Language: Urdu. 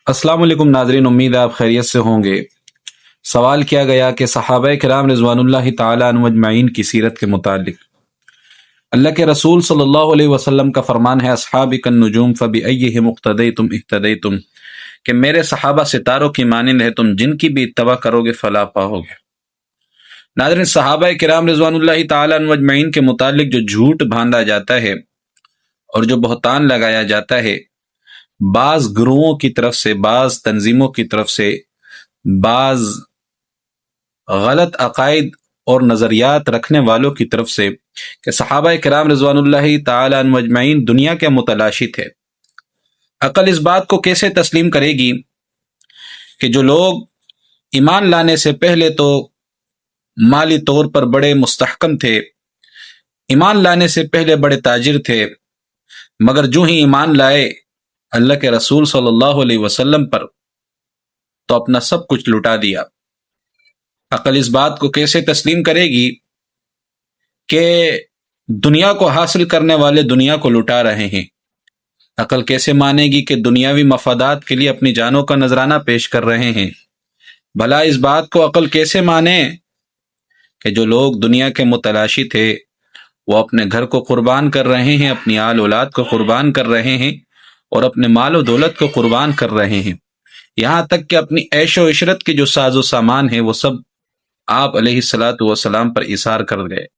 السلام علیکم ناظرین، امید ہے آپ خیریت سے ہوں گے۔ سوال کیا گیا کہ صحابہ کرام رضوان اللہ تعالیٰ عنہم اجمعین کی سیرت کے متعلق اللہ کے رسول صلی اللہ علیہ وسلم کا فرمان ہے، اصحابک النجوم فبأیہم اقتدیتم اہتدیتم، کہ میرے صحابہ ستاروں کی مانند ہے، تم جن کی بھی اتباع کرو گے فلاح پاؤ گے۔ ناظرین، صحابہ کرام رضوان اللہ تعالیٰ عنہم اجمعین کے متعلق جو جھوٹ باندھا جاتا ہے اور جو بہتان لگایا جاتا ہے، بعض گروہوں کی طرف سے، بعض تنظیموں کی طرف سے، بعض غلط عقائد اور نظریات رکھنے والوں کی طرف سے، کہ صحابہ کرام رضوان اللہ تعالی عنہم اجمعین دنیا کے متلاشی تھے۔ عقل اس بات کو کیسے تسلیم کرے گی کہ جو لوگ ایمان لانے سے پہلے تو مالی طور پر بڑے مستحکم تھے، ایمان لانے سے پہلے بڑے تاجر تھے، مگر جو ہی ایمان لائے اللہ کے رسول صلی اللہ علیہ وسلم پر تو اپنا سب کچھ لٹا دیا۔ عقل اس بات کو کیسے تسلیم کرے گی کہ دنیا کو حاصل کرنے والے دنیا کو لٹا رہے ہیں؟ عقل کیسے مانے گی کہ دنیاوی مفادات کے لیے اپنی جانوں کا نذرانہ پیش کر رہے ہیں؟ بھلا اس بات کو عقل کیسے مانے کہ جو لوگ دنیا کے متلاشی تھے وہ اپنے گھر کو قربان کر رہے ہیں، اپنی آل اولاد کو قربان کر رہے ہیں اور اپنے مال و دولت کو قربان کر رہے ہیں، یہاں تک کہ اپنی عیش و عشرت کے جو ساز و سامان ہیں وہ سب آپ علیہ الصلاۃ والسلام پر ایثار کر گئے۔